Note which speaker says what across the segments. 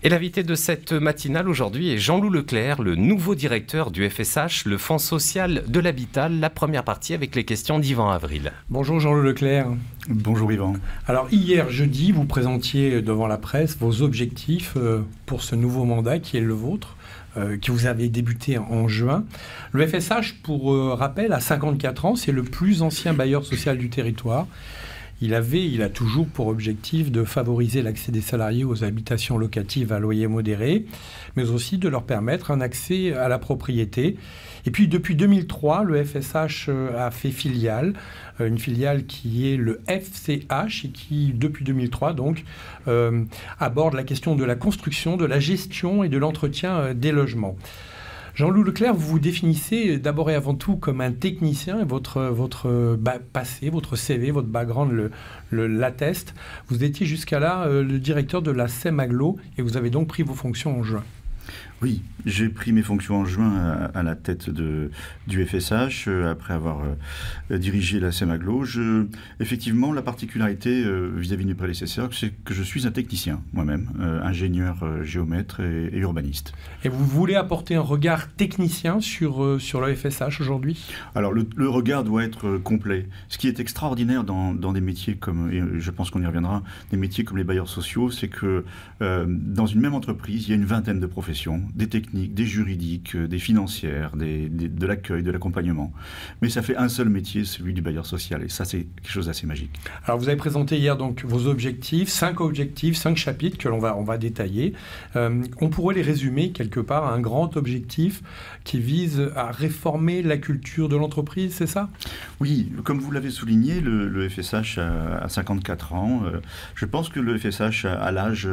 Speaker 1: Et l'invité de cette matinale aujourd'hui est Jean-Loup Leclerc, le nouveau directeur du FSH, le Fonds social de l'habitat. La première partie avec les questions d'Yvan Avril.
Speaker 2: Bonjour Jean-Loup Leclerc.
Speaker 3: Bonjour Yvan.
Speaker 2: Alors hier jeudi, vous présentiez devant la presse vos objectifs pour ce nouveau mandat qui est le vôtre, que vous avez débuté en juin. Le FSH, pour rappel, à 54 ans, c'est le plus ancien bailleur social du territoire. Il a toujours pour objectif de favoriser l'accès des salariés aux habitations locatives à loyer modéré, mais aussi de leur permettre un accès à la propriété. Et puis depuis 2003, le FSH a fait filiale, une filiale qui est le FCH et qui, depuis 2003, donc, aborde la question de la construction, de la gestion et de l'entretien des logements. Jean-Loup Leclerc, vous vous définissez d'abord et avant tout comme un technicien, et votre passé, votre CV, votre background l'atteste. Vous étiez jusqu'à là le directeur de la SEM-Aglo et vous avez donc pris vos fonctions en juin.
Speaker 3: Oui, j'ai pris mes fonctions en juin à la tête du FSH, après avoir dirigé la SEM-Aglo. Effectivement, la particularité vis-à-vis de mes prédécesseurs, c'est que je suis un technicien, moi-même, ingénieur, géomètre et urbaniste.
Speaker 2: Et vous voulez apporter un regard technicien sur le FSH aujourd'hui ?
Speaker 3: Alors, le regard doit être complet. Ce qui est extraordinaire dans des métiers comme, et je pense qu'on y reviendra, des métiers comme les bailleurs sociaux, c'est que dans une même entreprise, il y a une vingtaine de professions, des techniques, des juridiques, des financières, de l'accueil, de l'accompagnement. Mais ça fait un seul métier, celui du bailleur social. Et ça, c'est quelque chose d'assez magique.
Speaker 2: Alors, vous avez présenté hier donc vos objectifs, 5 chapitres que l'on va détailler. On pourrait les résumer quelque part à un grand objectif qui vise à réformer la culture de l'entreprise, c'est ça ?
Speaker 3: Oui, comme vous l'avez souligné, le FSH a 54 ans. Je pense que le FSH a l'âge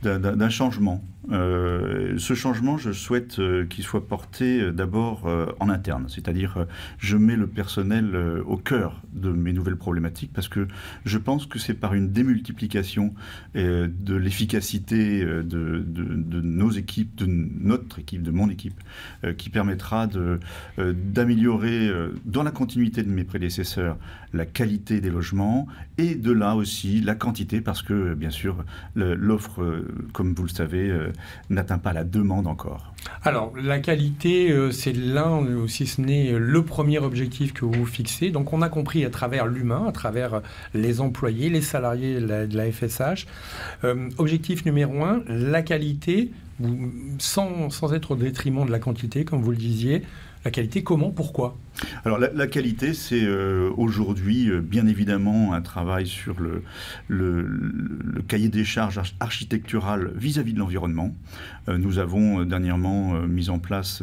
Speaker 3: d'un changement. Ce changement, je souhaite qu'il soit porté d'abord en interne, c'est-à-dire je mets le personnel au cœur de mes nouvelles problématiques parce que je pense que c'est par une démultiplication de l'efficacité de nos équipes, de notre équipe, de mon équipe, qui permettra d'améliorer dans la continuité de mes prédécesseurs la qualité des logements et de là aussi la quantité parce que bien sûr l'offre, comme vous le savez, n'atteint pas la demande encore.
Speaker 2: Alors, la qualité, c'est l'un, si ce n'est le premier objectif que vous vous fixez. Donc, on a compris à travers l'humain, à travers les employés, les salariés de la FSH. Objectif numéro 1, la qualité, sans être au détriment de la quantité, comme vous le disiez. La qualité, comment, pourquoi ?
Speaker 3: Alors la qualité, c'est aujourd'hui bien évidemment un travail sur le cahier des charges architectural vis-à-vis de l'environnement. Nous avons dernièrement mis en place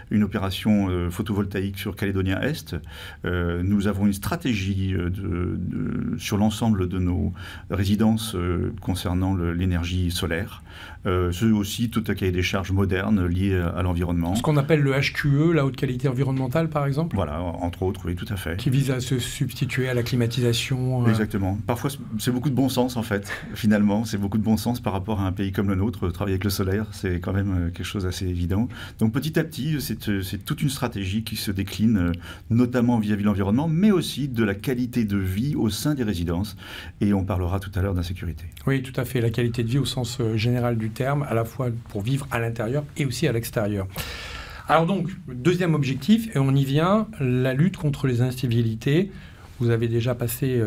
Speaker 3: une opération photovoltaïque sur Calédonia Est. Nous avons une stratégie sur l'ensemble de nos résidences concernant l'énergie solaire. C'est aussi tout un cahier des charges moderne lié à l'environnement.
Speaker 2: Ce qu'on appelle le HQE, la haute qualité environnementale par exemple ?
Speaker 3: Voilà, entre autres, oui, tout à fait.
Speaker 2: Qui vise à se substituer à la climatisation.
Speaker 3: Exactement. Parfois, c'est beaucoup de bon sens, en fait, finalement. C'est beaucoup de bon sens par rapport à un pays comme le nôtre. Travailler avec le solaire, c'est quand même quelque chose d'assez évident. Donc, petit à petit, c'est toute une stratégie qui se décline, notamment vis-à-vis de l'environnement, mais aussi de la qualité de vie au sein des résidences. Et on parlera tout à l'heure d'insécurité.
Speaker 2: Oui, tout à fait. La qualité de vie au sens général du terme, à la fois pour vivre à l'intérieur et aussi à l'extérieur. Alors donc, deuxième objectif, et on y vient, la lutte contre les incivilités. Vous avez déjà passé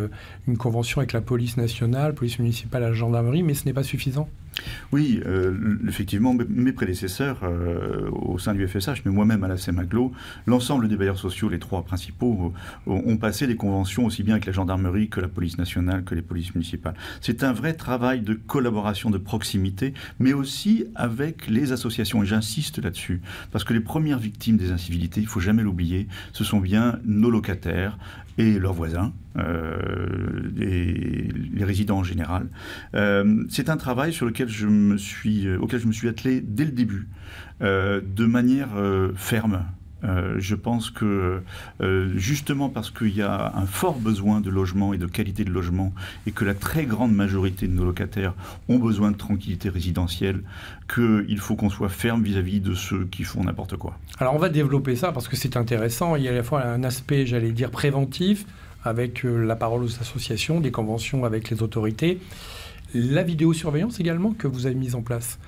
Speaker 2: une convention avec la police nationale, police municipale, la gendarmerie, mais ce n'est pas suffisant ?
Speaker 3: Oui, effectivement, mes prédécesseurs au sein du FSH, mais moi-même à la SEM-Aglo, l'ensemble des bailleurs sociaux, les 3 principaux, ont passé des conventions aussi bien avec la gendarmerie que la police nationale, que les polices municipales. C'est un vrai travail de collaboration, de proximité, mais aussi avec les associations, et j'insiste là-dessus, parce que les premières victimes des incivilités, il ne faut jamais l'oublier, ce sont bien nos locataires et leurs voisins, et les résidents en général. C'est un travail auquel je me suis attelé dès le début, de manière ferme. Je pense que justement parce qu'il y a un fort besoin de logement et de qualité de logement et que la très grande majorité de nos locataires ont besoin de tranquillité résidentielle, qu'il faut qu'on soit ferme vis-à-vis de ceux qui font n'importe quoi.
Speaker 2: Alors on va développer ça parce que c'est intéressant. Il y a à la fois un aspect, j'allais dire, préventif avec la parole aux associations, des conventions avec les autorités. la vidéosurveillance également que vous avez mise en place.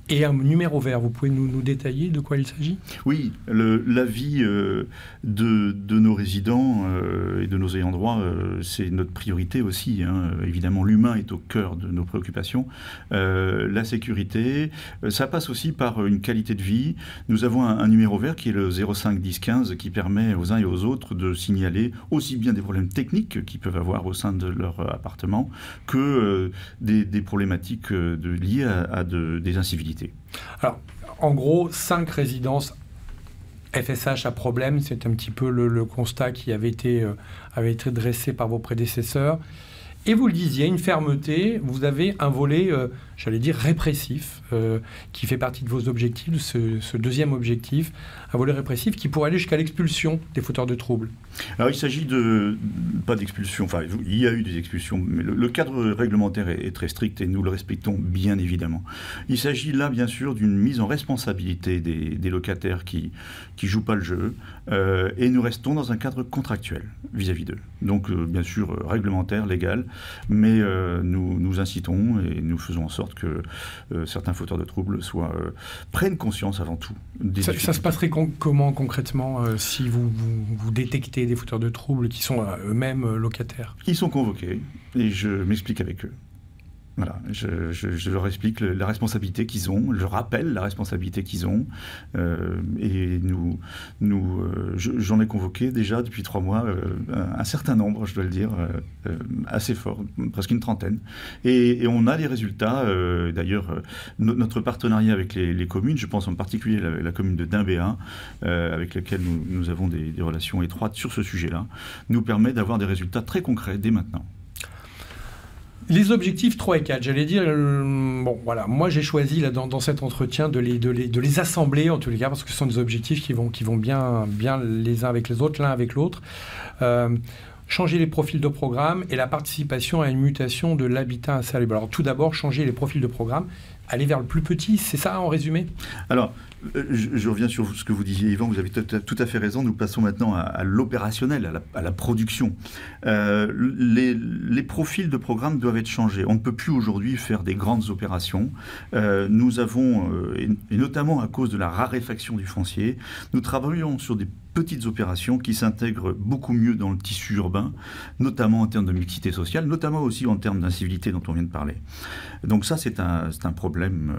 Speaker 2: Et un numéro vert, vous pouvez nous détailler de quoi il s'agit?
Speaker 3: Oui, l'avis de nos résidents et de nos ayants droit, c'est notre priorité aussi. Évidemment, l'humain est au cœur de nos préoccupations. La sécurité, ça passe aussi par une qualité de vie. Nous avons un numéro vert qui est le 05 10 15 qui permet aux uns et aux autres de signaler aussi bien des problèmes techniques qu'ils peuvent avoir au sein de leur appartement que des problématiques liées à des incivilités.
Speaker 2: Alors, en gros, 5 résidences FSH à problème, c'est un petit peu le constat qui avait été dressé par vos prédécesseurs. Et vous le disiez, une fermeté, vous avez un volet, j'allais dire, répressif, qui fait partie de vos objectifs, ce deuxième objectif, un volet répressif qui pourrait aller jusqu'à l'expulsion des fauteurs de troubles.
Speaker 3: Alors il s'agit pas d'expulsion, enfin il y a eu des expulsions, mais le cadre réglementaire est très strict et nous le respectons bien évidemment. Il s'agit là bien sûr d'une mise en responsabilité des locataires qui jouent pas le jeu et nous restons dans un cadre contractuel vis-à-vis d'eux. Donc bien sûr réglementaire, légal, mais nous incitons et nous faisons en sorte que certains fauteurs de troubles prennent conscience avant tout.
Speaker 2: Ça se passerait comment concrètement si vous détectez des fauteurs de troubles qui sont eux-mêmes locataires?
Speaker 3: Ils sont convoqués et je m'explique avec eux. Voilà, je leur explique la responsabilité qu'ils ont, je rappelle la responsabilité qu'ils ont, et j'en ai convoqué déjà depuis 3 mois un certain nombre, je dois le dire, assez fort, presque une trentaine, et on a les résultats. D'ailleurs, notre partenariat avec les communes, je pense en particulier la commune de Dimbéa, avec laquelle nous avons des relations étroites sur ce sujet-là, nous permet d'avoir des résultats très concrets dès maintenant.
Speaker 2: Les objectifs 3 et 4, j'allais dire, bon voilà, moi j'ai choisi là, dans cet entretien de les assembler en tous les cas, parce que ce sont des objectifs qui vont bien les uns avec les autres, l'un avec l'autre. Changer les profils de programme et la participation à une mutation de l'habitat insalubre. Alors tout d'abord, changer les profils de programme, aller vers le plus petit, c'est ça en résumé?
Speaker 3: Alors, je reviens sur ce que vous disiez, Yvan, vous avez tout à fait raison. Nous passons maintenant à l'opérationnel, à la production. Les profils de programme doivent être changés. On ne peut plus aujourd'hui faire des grandes opérations. Nous avons, et notamment à cause de la raréfaction du foncier, nous travaillons sur des petites opérations qui s'intègrent beaucoup mieux dans le tissu urbain, notamment en termes de mixité sociale, notamment aussi en termes d'incivilité dont on vient de parler. Donc ça, c'est un problème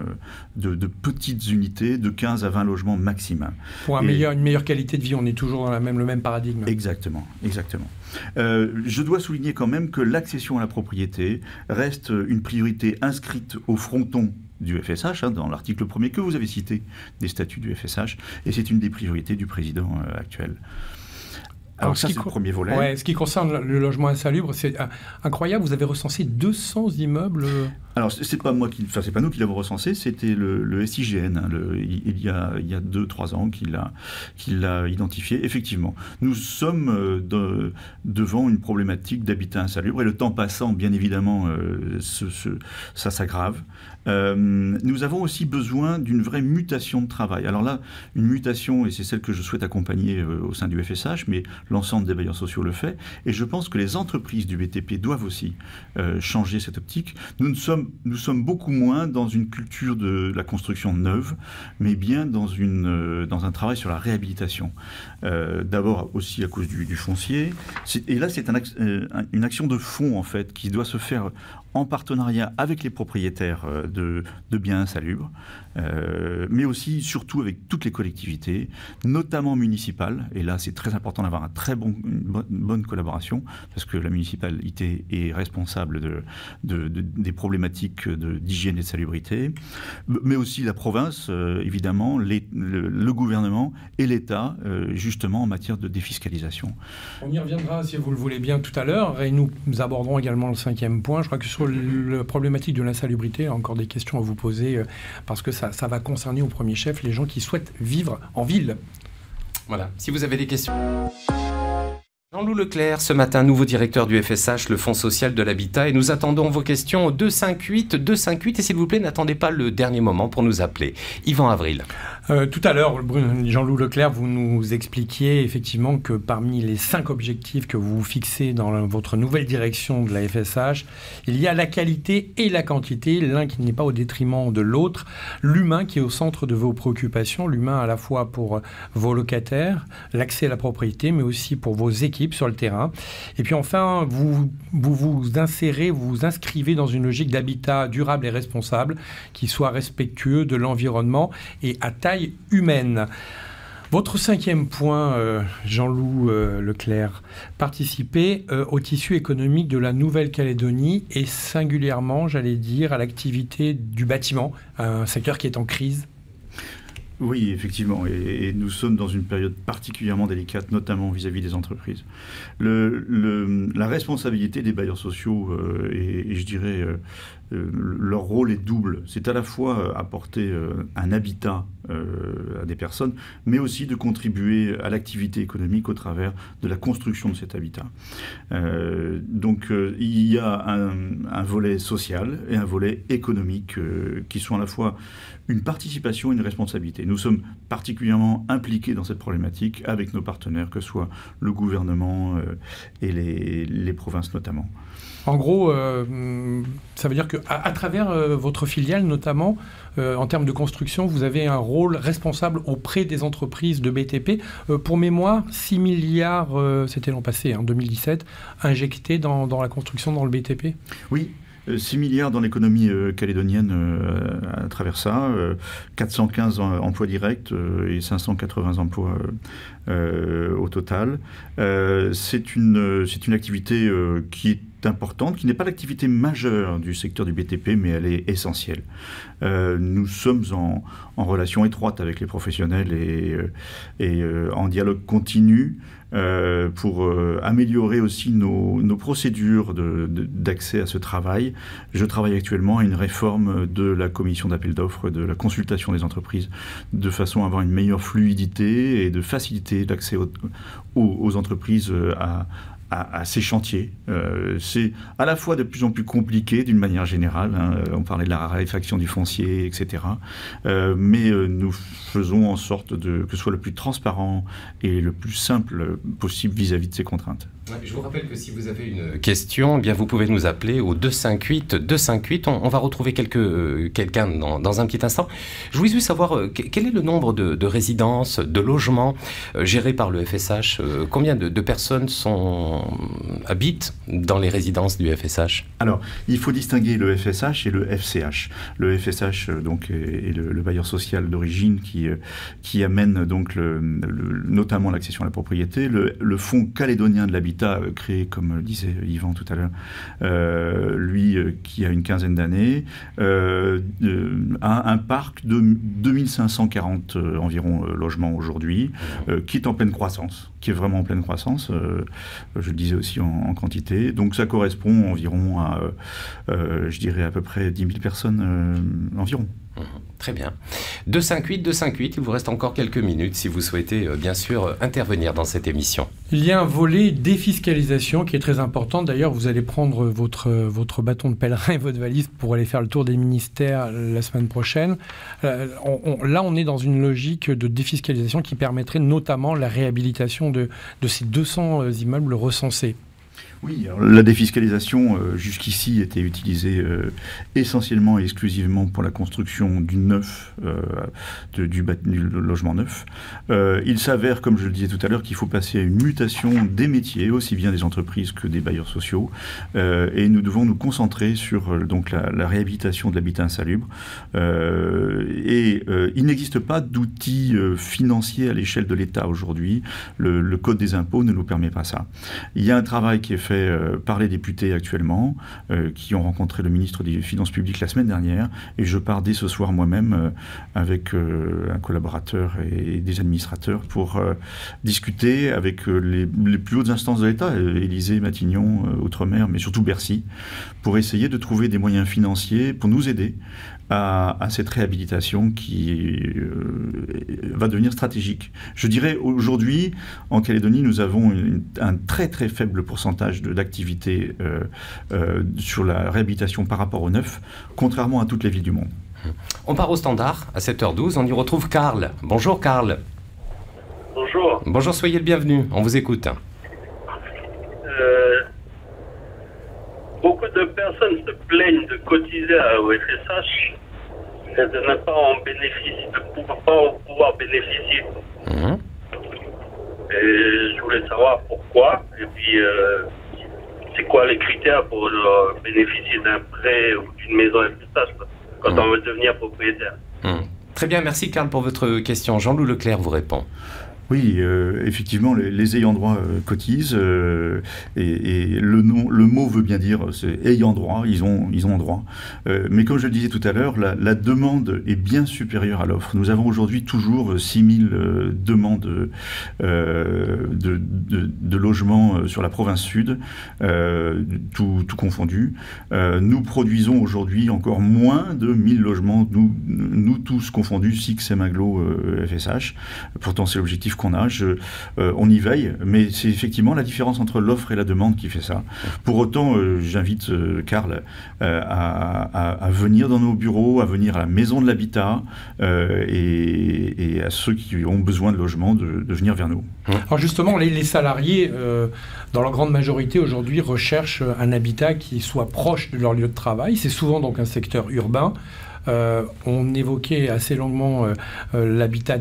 Speaker 3: de petites unités, de 15 à 20 logements maximum.
Speaker 2: Pour une meilleure qualité de vie, on est toujours dans le même paradigme.
Speaker 3: Exactement, exactement. Je dois souligner quand même que l'accession à la propriété reste une priorité inscrite au fronton du FSH, dans l'article 1er que vous avez cité des statuts du FSH, et c'est une des priorités du président actuel. Alors ça, c'est le premier volet.
Speaker 2: Ouais, ce qui concerne le logement insalubre, c'est incroyable, vous avez recensé 200 immeubles...
Speaker 3: Alors, c'est pas nous qui l'avons recensé, c'était le SIGN, il y a 2-3 ans qu'il l'a identifié. Effectivement, nous sommes devant une problématique d'habitat insalubre, et le temps passant, bien évidemment, ça s'aggrave. Nous avons aussi besoin d'une vraie mutation de travail. Alors là, une mutation, et c'est celle que je souhaite accompagner au sein du FSH, mais l'ensemble des bailleurs sociaux le fait, et je pense que les entreprises du BTP doivent aussi changer cette optique. Nous sommes beaucoup moins dans une culture de la construction neuve, mais bien dans un travail sur la réhabilitation. D'abord aussi à cause du foncier. Et là, c'est une action de fond, en fait, qui doit se faire en partenariat avec les propriétaires de biens insalubres, mais aussi, surtout, avec toutes les collectivités, notamment municipales. Et là, c'est très important d'avoir une bonne collaboration, parce que la municipalité est responsable des problématiques d'hygiène et de salubrité, mais aussi la province, évidemment, le gouvernement et l'État, justement, en matière de défiscalisation.
Speaker 2: On y reviendra, si vous le voulez bien, tout à l'heure, et nous aborderons également le 5e point. Je crois que sur la problématique de l'insalubrité, il y a encore des questions à vous poser, parce que ça va concerner au premier chef les gens qui souhaitent vivre en ville.
Speaker 1: Voilà, si vous avez des questions... Jean-Loup Leclerc, ce matin, nouveau directeur du FSH, le Fonds social de l'habitat, et nous attendons vos questions au 258 258, et s'il vous plaît, n'attendez pas le dernier moment pour nous appeler. Yvan Avril.
Speaker 2: Tout à l'heure, Jean-Loup Leclerc, vous nous expliquiez effectivement que parmi les 5 objectifs que vous fixez dans votre nouvelle direction de la FSH, il y a la qualité et la quantité, l'un qui n'est pas au détriment de l'autre, l'humain qui est au centre de vos préoccupations, l'humain à la fois pour vos locataires, l'accès à la propriété, mais aussi pour vos équipes sur le terrain. Et puis enfin, vous inscrivez dans une logique d'habitat durable et responsable qui soit respectueux de l'environnement et à taille humaine. Votre 5e point, Jean-Loup Leclerc, participer au tissu économique de la Nouvelle-Calédonie et singulièrement, j'allais dire, à l'activité du bâtiment, un secteur qui est en crise.
Speaker 3: Oui, effectivement, et nous sommes dans une période particulièrement délicate, notamment vis-à-vis des entreprises. La responsabilité des bailleurs sociaux, et je dirais leur rôle est double. C'est à la fois apporter un habitat à des personnes, mais aussi de contribuer à l'activité économique au travers de la construction de cet habitat. Donc il y a un volet social et un volet économique qui sont à la fois une participation et une responsabilité. Nous sommes particulièrement impliqués dans cette problématique avec nos partenaires, que ce soit le gouvernement et les provinces notamment.
Speaker 2: En gros, ça veut dire qu'à travers votre filiale, notamment, en termes de construction, vous avez un rôle responsable auprès des entreprises de BTP. Pour mémoire, 6 milliards, c'était l'an passé, en 2017, injectés dans la construction, dans le BTP.
Speaker 3: Oui. 6 milliards dans l'économie calédonienne à travers ça, 415 emplois directs et 580 emplois au total. C'est une activité qui est importante, qui n'est pas l'activité majeure du secteur du BTP, mais elle est essentielle. Nous sommes en relation étroite avec les professionnels et en dialogue continu pour améliorer aussi nos procédures d'accès à ce travail. Je travaille actuellement à une réforme de la commission d'appel d'offres, de la consultation des entreprises, de façon à avoir une meilleure fluidité et de faciliter l'accès aux entreprises à ces chantiers. C'est à la fois de plus en plus compliqué d'une manière générale, hein, on parlait de la raréfaction du foncier, etc. Mais nous faisons en sorte que ce soit le plus transparent et le plus simple possible vis-à-vis de ces contraintes.
Speaker 1: Je vous rappelle que si vous avez une question, eh bien vous pouvez nous appeler au 258 258. On va retrouver quelqu'un dans un petit instant. Je voulais juste savoir quel est le nombre de résidences, de logements gérés par le FSH. Combien de personnes habitent dans les résidences du FSH?
Speaker 3: Alors, il faut distinguer le FSH et le FCH. Le FSH donc est le bailleur social d'origine qui amène donc notamment l'accession à la propriété. Le Fonds calédonien de l'habitat créé, comme le disait Yvan tout à l'heure, lui qui a une quinzaine d'années, a un parc de 2540 environ logements aujourd'hui, qui est en pleine croissance, qui est vraiment en pleine croissance, je le disais aussi en quantité. Donc ça correspond environ à, je dirais à peu près 10 000 personnes environ.
Speaker 1: Très bien. 258 258, il vous reste encore quelques minutes si vous souhaitez bien sûr intervenir dans cette émission.
Speaker 2: Il y a un volet défiscalisation qui est très important. D'ailleurs, vous allez prendre votre bâton de pèlerin et votre valise pour aller faire le tour des ministères la semaine prochaine. Là, on est dans une logique de défiscalisation qui permettrait notamment la réhabilitation de ces 200 immeubles recensés.
Speaker 3: Oui, alors la défiscalisation jusqu'ici était utilisée essentiellement et exclusivement pour la construction du neuf, du logement neuf. Il s'avère, comme je le disais tout à l'heure, qu'il faut passer à une mutation des métiers, aussi bien des entreprises que des bailleurs sociaux, et nous devons nous concentrer sur donc la réhabilitation de l'habitat insalubre. Il n'existe pas d'outils financiers à l'échelle de l'État aujourd'hui. Le Code des impôts ne nous permet pas ça. Il y a un travail qui est fait fait par les députés actuellement, qui ont rencontré le ministre des Finances publiques la semaine dernière, et je pars dès ce soir moi-même avec un collaborateur et des administrateurs pour discuter avec les plus hautes instances de l'État, Élysée, Matignon, Outre-mer, mais surtout Bercy, pour essayer de trouver des moyens financiers pour nous aider à cette réhabilitation qui va devenir stratégique. Je dirais aujourd'hui, en Calédonie, nous avons un très très faible pourcentage d'activité sur la réhabilitation par rapport au neuf, contrairement à toutes les villes du monde.
Speaker 1: On part au standard à 7h12, on y retrouve Karl. Bonjour Karl.
Speaker 4: Bonjour.
Speaker 1: Bonjour, soyez le bienvenu, on vous écoute.
Speaker 4: Beaucoup de personnes se plaignent de cotiser au FSH et de ne pas en bénéficier, pouvoir bénéficier. Et je voulais savoir pourquoi, et puis c'est quoi les critères pour bénéficier d'un prêt ou d'une maison FSH quand on veut devenir propriétaire.
Speaker 1: Très bien, merci Karl pour votre question. Jean-Loup Leclerc vous répond.
Speaker 3: Oui, effectivement, les ayants droit cotisent et le mot veut dire c'est ayant droit, ils ont droit. Mais comme je le disais tout à l'heure, la demande est bien supérieure à l'offre. Nous avons aujourd'hui toujours 6000 demandes de logements sur la province sud, tout confondu. Nous produisons aujourd'hui encore moins de 1000 logements, nous tous confondus, SIX, Semaglo, FSH. Pourtant, c'est l'objectif qu'on a, on y veille, mais c'est effectivement la différence entre l'offre et la demande qui fait ça. Pour autant, j'invite Karl à venir dans nos bureaux, à venir à la maison de l'habitat et à ceux qui ont besoin de logement de venir vers nous.
Speaker 2: Alors justement, les salariés, dans leur grande majorité aujourd'hui, recherchent un habitat qui soit proche de leur lieu de travail. C'est souvent donc un secteur urbain. On évoquait assez longuement l'habitat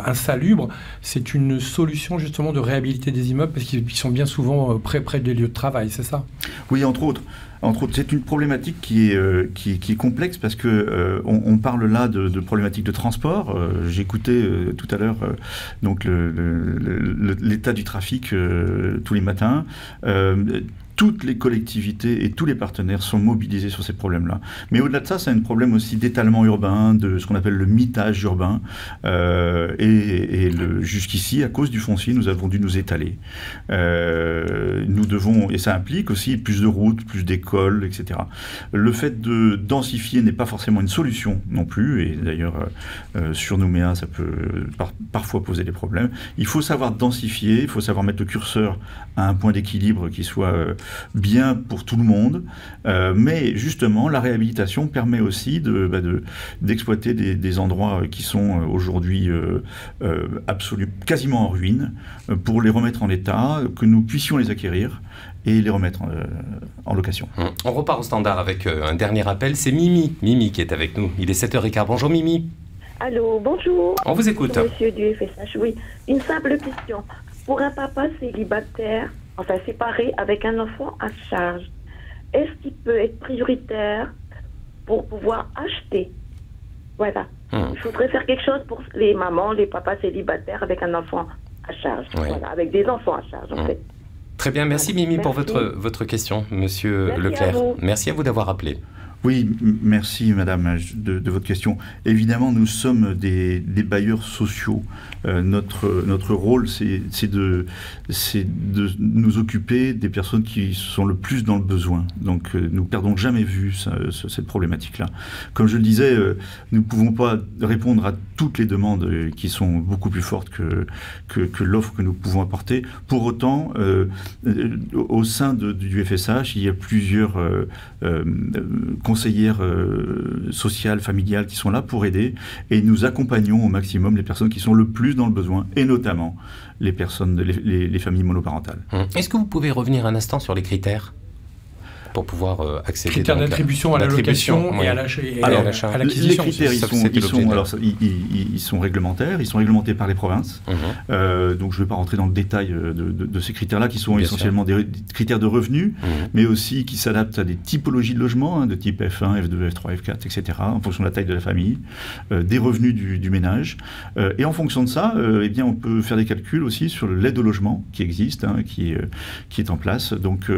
Speaker 2: insalubre. C'est une solution justement de réhabiliter des immeubles parce qu'ils sont bien souvent près des lieux de travail, c'est ça?
Speaker 3: Oui, entre autres, c'est une problématique qui est complexe parce que on parle là de problématiques de transport. J'écoutais tout à l'heure donc l'état du trafic tous les matins. Toutes les collectivités et tous les partenaires sont mobilisés sur ces problèmes-là. Mais au-delà de ça, c'est un problème aussi d'étalement urbain, de ce qu'on appelle le mitage urbain. Jusqu'ici, à cause du foncier, nous avons dû nous étaler. Nous devons, et ça implique aussi plus de routes, plus d'écoles, etc. Le fait de densifier n'est pas forcément une solution non plus, et d'ailleurs, sur Nouméa, ça peut parfois poser des problèmes. Il faut savoir densifier, il faut savoir mettre le curseur à un point d'équilibre qui soit bien pour tout le monde, mais justement la réhabilitation permet aussi d'exploiter des endroits qui sont aujourd'hui quasiment en ruine, pour les remettre en état, que nous puissions les acquérir et les remettre en location.
Speaker 1: On repart au standard avec un dernier appel, c'est Mimi qui est avec nous, il est 7h15, bonjour Mimi.
Speaker 5: Allô, bonjour.
Speaker 1: On vous écoute.
Speaker 5: Monsieur du FSH, oui, une simple question. Pour un papa célibataire, enfin séparé avec un enfant à charge, est-ce qu'il peut être prioritaire pour pouvoir acheter? Voilà. Il faudrait faire quelque chose pour les mamans, les papas célibataires avec un enfant à charge. Oui. Voilà, avec des enfants à charge, en fait.
Speaker 1: Très bien, merci Mimi pour votre question, monsieur Leclerc. Merci à vous d'avoir appelé.
Speaker 3: Oui, merci madame de votre question. Évidemment, nous sommes des bailleurs sociaux. Notre rôle, c'est de nous occuper des personnes qui sont le plus dans le besoin. Donc, nous ne perdons jamais vue cette problématique-là. Comme je le disais, nous ne pouvons pas répondre à toutes les demandes qui sont beaucoup plus fortes que l'offre que nous pouvons apporter. Pour autant, au sein du FSH, il y a plusieurs conseillères sociales, familiales qui sont là pour aider, et nous accompagnons au maximum les personnes qui sont le plus dans le besoin, et notamment les familles monoparentales.
Speaker 1: Est-ce que vous pouvez revenir un instant sur les critères ? pour pouvoir accéder
Speaker 2: Critères d'attribution à la location et à l'acquisition.
Speaker 3: Les critères, ils sont réglementaires, ils sont réglementés par les provinces. Donc je ne vais pas rentrer dans le détail de ces critères-là, qui sont bien essentiellement des critères de revenus, mais aussi qui s'adaptent à des typologies de logements, de type F1, F2, F3, F4, etc., en fonction de la taille de la famille, des revenus du ménage. Et en fonction de ça, eh bien, on peut faire des calculs aussi sur l'aide au logement qui existe, qui est en place. Donc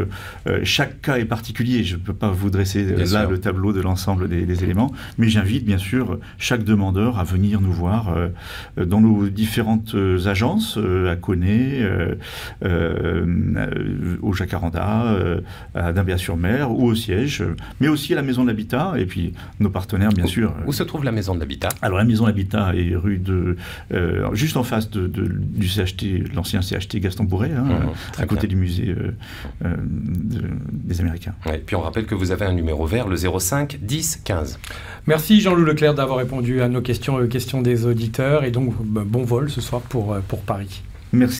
Speaker 3: chaque cas est particulier. Je ne peux pas vous dresser le tableau de l'ensemble des éléments, mais j'invite bien sûr chaque demandeur à venir nous voir dans nos différentes agences, à Coné, au Jacaranda, à Dambéa-sur-Mer ou au siège, mais aussi à la Maison de l'Habitat, et puis nos partenaires bien sûr.
Speaker 1: Où se trouve la Maison de l'Habitat? Alors
Speaker 3: la Maison de l'Habitat est rue juste en face du CHT, l'ancien CHT Gaston Bourret, à côté du musée des Américains.
Speaker 1: Et puis on rappelle que vous avez un numéro vert, le 05 10 15.
Speaker 2: Merci Jean-Loup Leclerc d'avoir répondu à nos questions des auditeurs, et donc bon vol ce soir pour Paris.
Speaker 3: Merci.